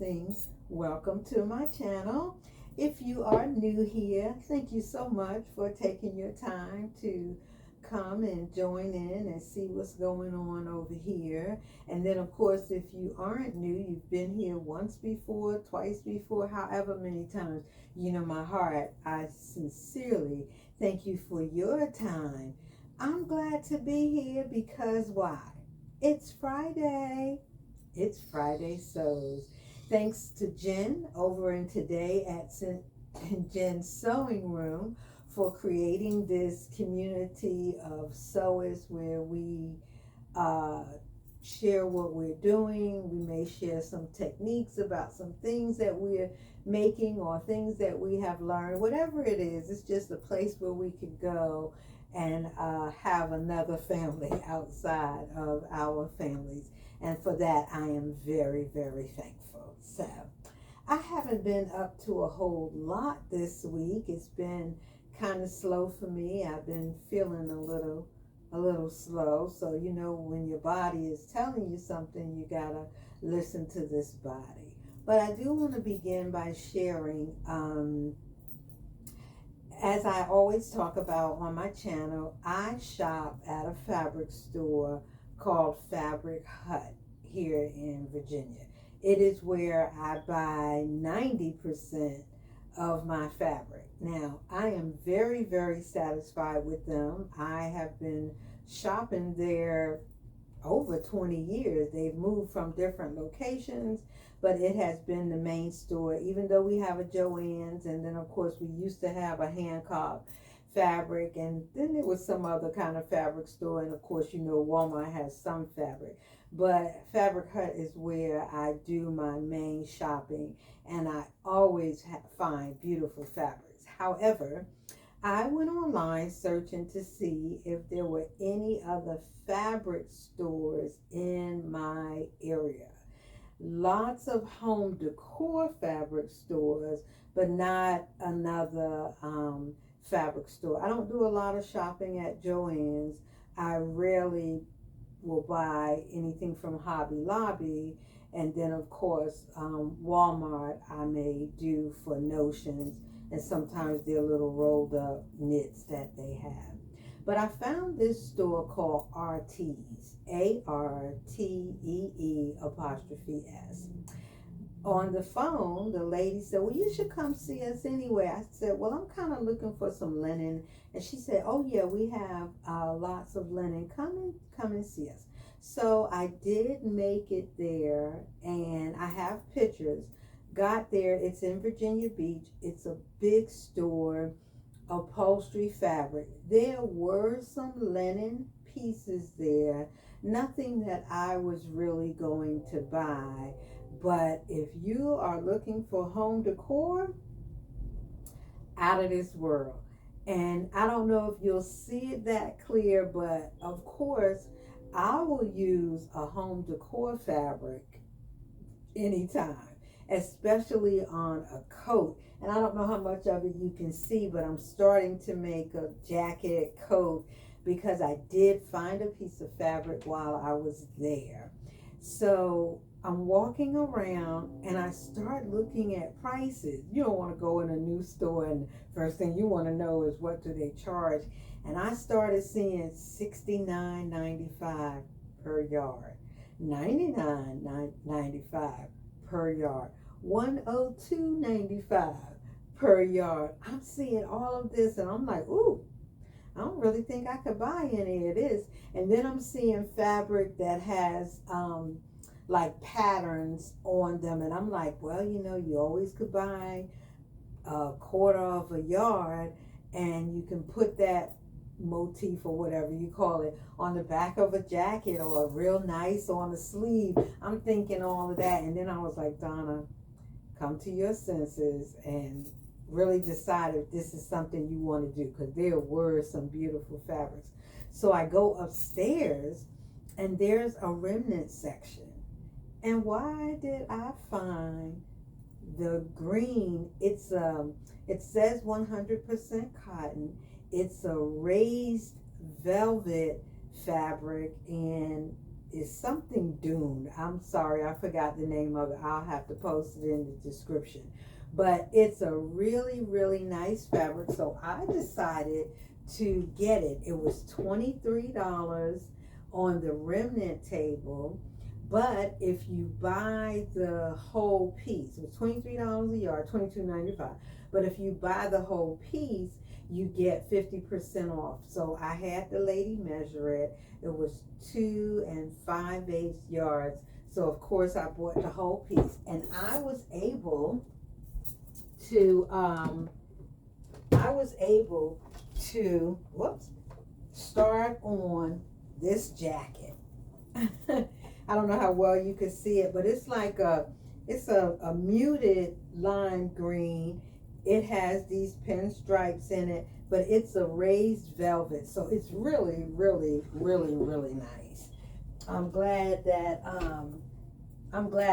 things, welcome to my channel. If you are new here, thank you so much for taking your time to come and join in and see what's going on over here. And then, of course, if you aren't new, you've been here once before, twice before, however many times, you know my heart. I sincerely thank you for your time. I'm glad to be here because why? It's Friday. It's Friday Sews. Thanks to Jen over in today at Jen's Sewing Room for creating this community of sewers where we uh, share what we're doing. We may share some techniques about some things that we're making or things that we have learned. Whatever it is, it's just a place where we could go and have another family outside of our families. And for that, I am very, very thankful. So, I haven't been up to a whole lot this week. It's been kind of slow for me. I've been feeling a little slow. So, you know, when your body is telling you something, you gotta listen to this body. But I do want to begin by sharing, as I always talk about on my channel, I shop at a fabric store called Fabric Hut here in Virginia. It is where I buy 90% of my fabric. Now, I am very, very satisfied with them. I have been shopping there over 20 years. They've moved from different locations, but it has been the main store, even though we have a Joann's, and then of course we used to have a Hancock fabric, and then there was some other kind of fabric store, and of course, you know, Walmart has some fabric. But Fabric Hut is where I do my main shopping, and I always find beautiful fabrics. However, I went online searching to see if there were any other fabric stores in my area. Lots of home decor fabric stores, but not another fabric store. I don't do a lot of shopping at Joann's. I rarely will buy anything from Hobby Lobby, and then of course Walmart I may do for notions, and sometimes they're little rolled up knits that they have. But I found this store called Artee's, Artee''. On the phone, the lady said, well, you should come see us anyway. I said, well, I'm kind of looking for some linen. And she said, oh, yeah, we have lots of linen. Come and see us. So I did make it there, and I have pictures. Got there. It's in Virginia Beach. It's a big store, upholstery fabric. There were some linen pieces there. Nothing that I was really going to buy. But if you are looking for home decor, out of this world. And I don't know if you'll see it that clear, but of course, I will use a home decor fabric anytime, especially on a coat. And I don't know how much of it you can see, but I'm starting to make a jacket coat because I did find a piece of fabric while I was there. So I'm walking around and I start looking at prices. You don't want to go in a new store and first thing you want to know is what do they charge. And I started seeing $69.95 per yard, $99.95 per yard, $102.95 per yard. I'm seeing all of this and I'm like, ooh, I don't really think I could buy any of this. And then I'm seeing fabric that has like patterns on them, and I'm like, well, you know, you always could buy a quarter of a yard and you can put that motif or whatever you call it on the back of a jacket or real nice on a sleeve. I'm thinking all of that, and then I was like, Donna, come to your senses and really decide if this is something you want to do, because there were some beautiful fabrics. So I go upstairs and there's a remnant section. And why did I find the green? It says 100% cotton. It's a raised velvet fabric, and is something Dune. I'm sorry, I forgot the name of it. I'll have to post it in the description. But it's a really, really nice fabric. So I decided to get it. It was $23 on the remnant table. But if you buy the whole piece, it was $23 a yard, $22.95. But if you buy the whole piece, you get 50% off. So I had the lady measure it. It was 2 5/8 yards. So of course I bought the whole piece, and I was able to whoops, start on this jacket. I don't know how well you can see it, but it's like it's a muted lime green. It has these pinstripes in it, but it's a raised velvet, so it's really, really, really, really nice. I'm glad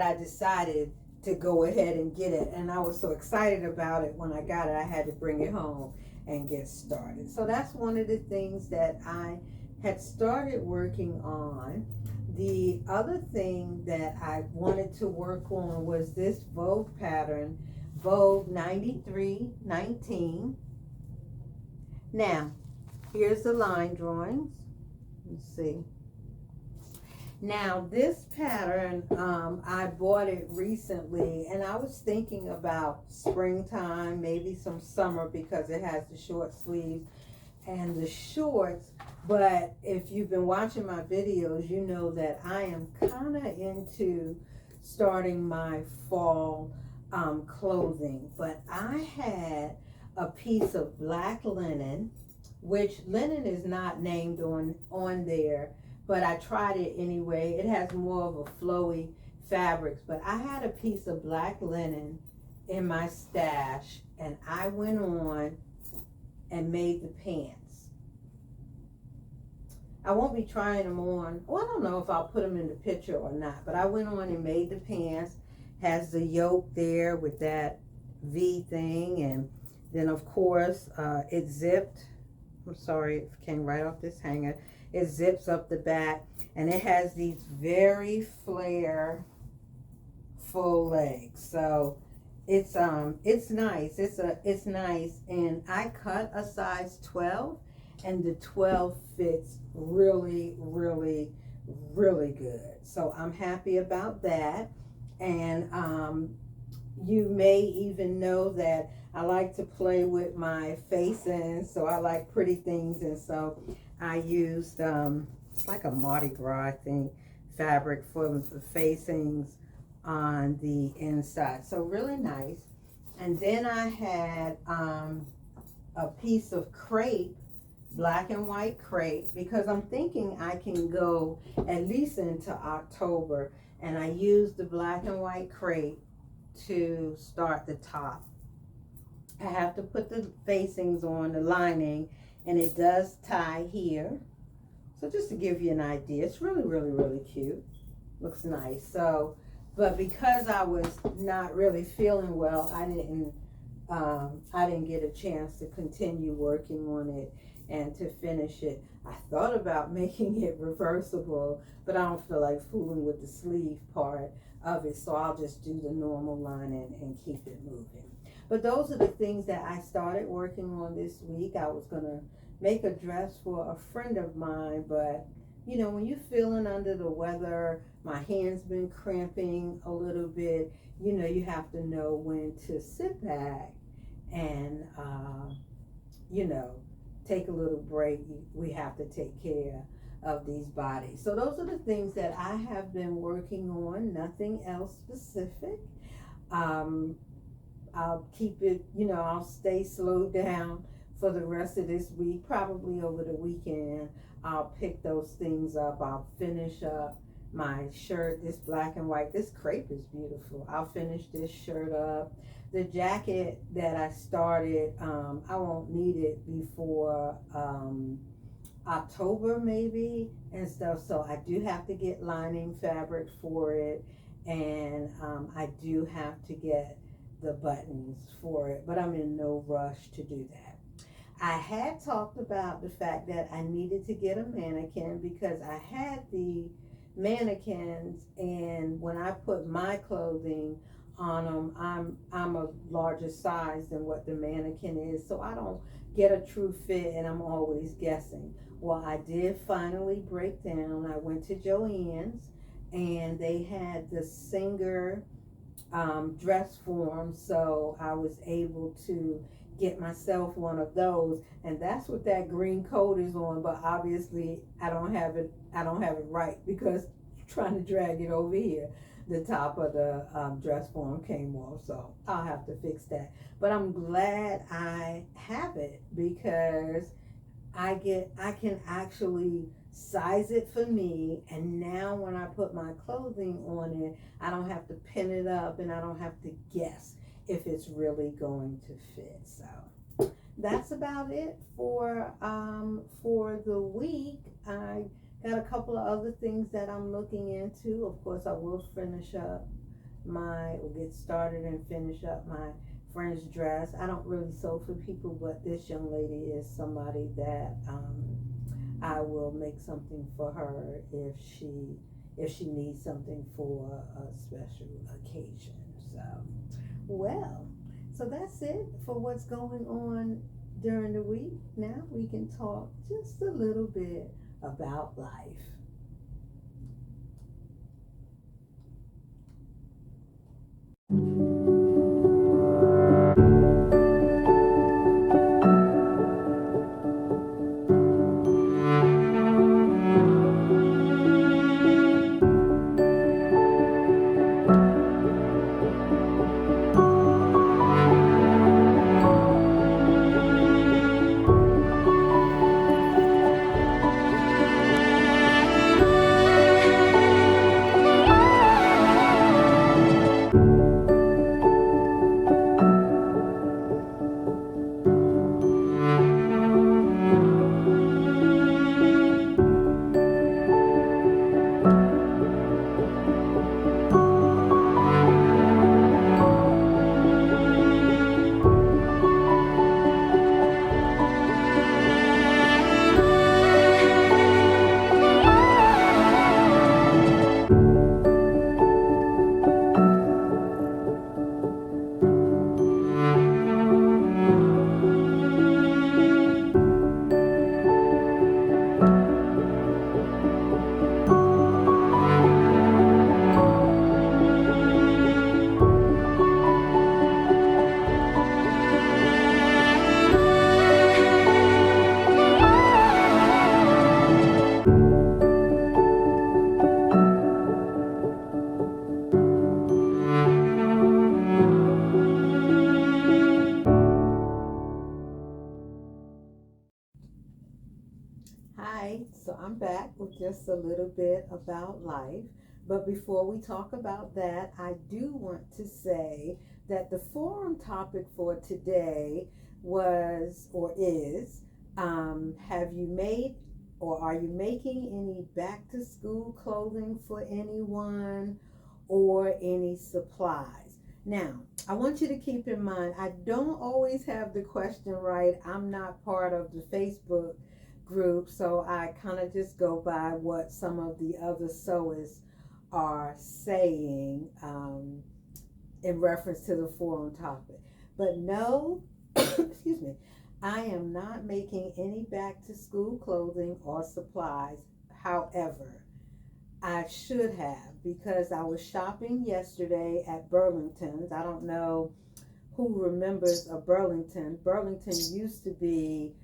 I decided to go ahead and get it, and I was so excited about it when I got it. I had to bring it home and get started. So that's one of the things that I had started working on. The other thing that I wanted to work on was this Vogue pattern, Vogue 9319. Now, here's the line drawings. Let's see. Now, this pattern, I bought it recently, and I was thinking about springtime, maybe some summer, because it has the short sleeves and the shorts. But if you've been watching my videos, you know that I am kind of into starting my fall clothing. But I had a piece of black linen, which linen is not named on there, but I tried it anyway. It has more of a flowy fabrics, but I had a piece of black linen in my stash, and I went on and made the pants. I won't be trying them on. Well, I don't know if I'll put them in the picture or not, but I went on and made the pants. Has the yoke there with that V thing, and then of course it zipped. I'm sorry, it came right off this hanger. It zips up the back, and it has these very flare full legs. So it's nice. It's nice, and I cut a size 12, and the 12 fits really, really, really good. So I'm happy about that. And you may even know that I like to play with my facings, so I like pretty things, and so I used it's like a Mardi Gras, I think, fabric for the facings on the inside. So really nice. And then I had a piece of crepe, black and white crepe, because I'm thinking I can go at least into October, and I used the black and white crepe to start the top. I have to put the facings on, the lining, and it does tie here. So just to give you an idea, it's really, really, really cute. Looks nice. So, but because I was not really feeling well, I didn't get a chance to continue working on it and to finish it. I thought about making it reversible, but I don't feel like fooling with the sleeve part of it, so I'll just do the normal lining and keep it moving. But those are the things that I started working on this week. I was gonna make a dress for a friend of mine, but you know, when you're feeling under the weather, my hand's been cramping a little bit, you know, you have to know when to sit back and you know, take a little break. We have to take care of these bodies. So those are the things that I have been working on, nothing else specific. I'll keep it, you know, I'll stay slowed down for the rest of this week. Probably over the weekend, I'll pick those things up. I'll finish up my shirt, this black and white. This crepe is beautiful. I'll finish this shirt up. The jacket that I started, I won't need it before October maybe and stuff. So I do have to get lining fabric for it, and I do have to get the buttons for it, but I'm in no rush to do that. I had talked about the fact that I needed to get a mannequin because I had the mannequins, and when I put my clothing on them, I'm a larger size than what the mannequin is, so I don't get a true fit, and I'm always guessing. Well, I did finally break down. I went to Joann's, and they had the singer dress form, so I was able to get myself one of those, and that's what that green coat is on. But obviously, I don't have it. I don't have it right because trying to drag it over here, the top of the dress form came off, so I'll have to fix that. But I'm glad I have it because I can actually size it for me, and now when I put my clothing on it, I don't have to pin it up and I don't have to guess if it's really going to fit. So that's about it for the week. I got a couple of other things that I'm looking into. Of course, I will finish up get started and finish up my friend's dress. I don't really sew for people, but this young lady is somebody that I will make something for her if she needs something for a special occasion. So, well, so that's it for what's going on during the week. Now we can talk just a little bit about life. Hi, so I'm back with just a little bit about life. But before we talk about that, I do want to say that the forum topic for today was or is have you made or are you making any back to school clothing for anyone or any supplies? Now, I want you to keep in mind, I don't always have the question right. I'm not part of the Facebook group, so I kind of just go by what some of the other sewers are saying in reference to the forum topic. But no, excuse me, I am not making any back to school clothing or supplies. However, I should have, because I was shopping yesterday at Burlington's. I don't know who remembers a Burlington. Burlington used to be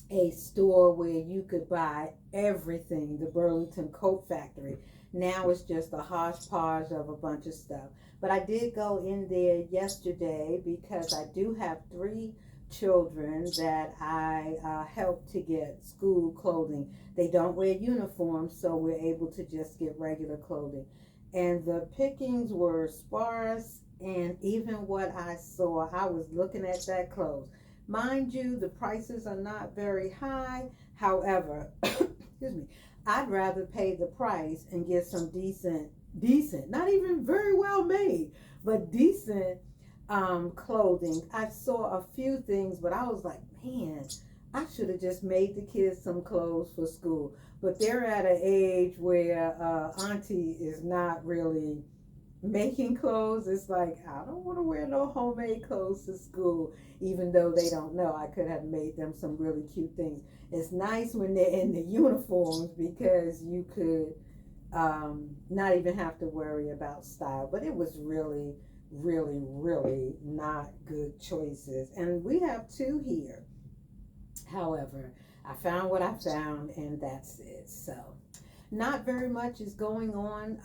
a store where you could buy everything, the Burlington Coat Factory. Now it's just a hodgepodge of a bunch of stuff. But I did go in there yesterday because I do have 3 children that I help to get school clothing. They don't wear uniforms, so we're able to just get regular clothing. And the pickings were sparse, and even what I saw, I was looking at that clothes. Mind you, the prices are not very high. However, excuse me, I'd rather pay the price and get some decent, not even very well made, but decent clothing. I saw a few things, but I was like, man, I should have just made the kids some clothes for school. But they're at an age where Auntie is not really making clothes. It's like, I don't want to wear no homemade clothes to school, even though they don't know. I could have made them some really cute things. It's nice when they're in the uniforms because you could not even have to worry about style. But it was really, really, really not good choices. And we have two here. However, I found what I found, and that's it. So, not very much is going on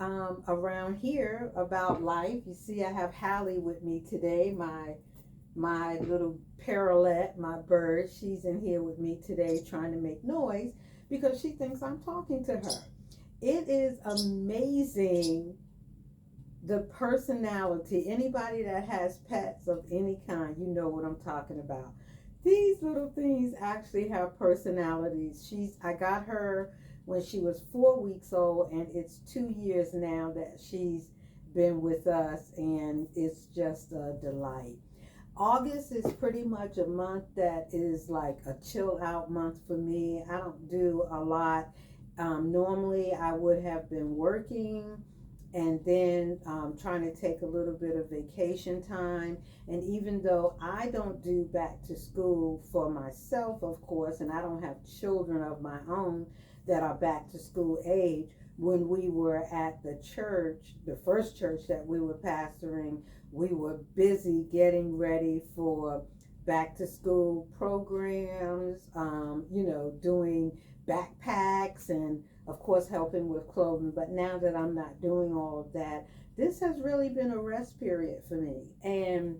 around here about life. You see, I have Hallie with me today, my little parrotlet, my bird. She's in here with me today trying to make noise because she thinks I'm talking to her. It is amazing the personality. Anybody that has pets of any kind, you know what I'm talking about. These little things actually have personalities. I got her when she was 4 weeks old, and it's 2 years now that she's been with us, and it's just a delight. August is pretty much a month that is like a chill out month for me. I don't do a lot. Normally I would have been working and then trying to take a little bit of vacation time. And even though I don't do back to school for myself, of course, and I don't have children of my own that are back to school age, when we were at the church, the first church that we were pastoring, we were busy getting ready for back to school programs, doing backpacks and of course helping with clothing. But now that I'm not doing all of that, this has really been a rest period for me. And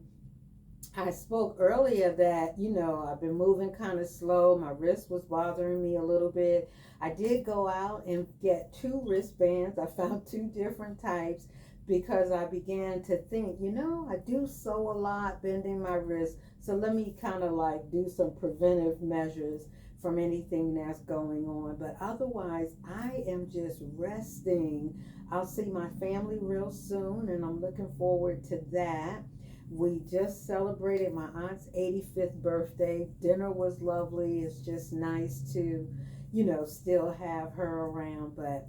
I spoke earlier that, I've been moving kind of slow. My wrist was bothering me a little bit. I did go out and get 2 wristbands. I found 2 different types because I began to think, I do sew a lot, bending my wrist. So let me kind of like do some preventive measures from anything that's going on. But otherwise, I am just resting. I'll see my family real soon, and I'm looking forward to that. We just celebrated my aunt's 85th birthday. Dinner was lovely. It's just nice to, still have her around. But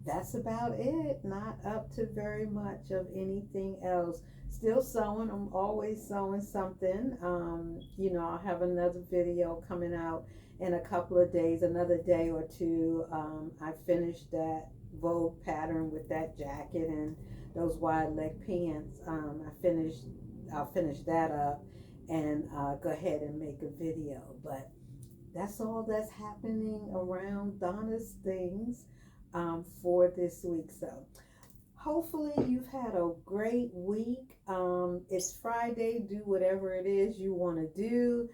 that's about it. Not up to very much of anything else. Still sewing. I'm always sewing something. I'll have another video coming out in a couple of days, another day or two. I finished that Vogue pattern with that jacket and those wide leg pants. I'll finish that up and go ahead and make a video. But that's all that's happening around Donna's things for this week. So hopefully you've had a great week. It's Friday. Do whatever it is you want to do.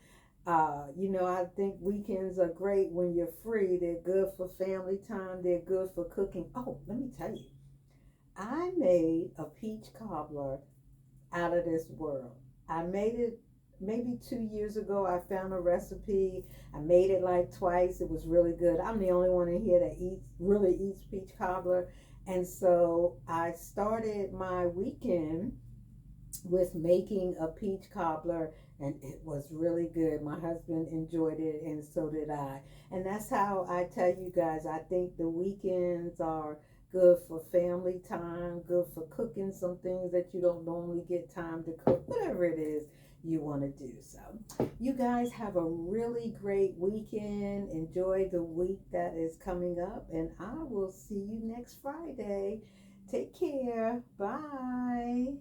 I think weekends are great when you're free. They're good for family time. They're good for cooking. Oh, let me tell you, I made a peach cobbler out of this world. I made it maybe 2 years ago. I found a recipe. I made it like twice. It was really good. I'm the only one in here that really eats peach cobbler. And so I started my weekend with making a peach cobbler, and it was really good. My husband enjoyed it, and so did I. And that's how I tell you guys, I think the weekends are good for family time, good for cooking some things that you don't normally get time to cook, whatever it is you want to do. So you guys have a really great weekend. Enjoy the week that is coming up, and I will see you next Friday. Take care. Bye.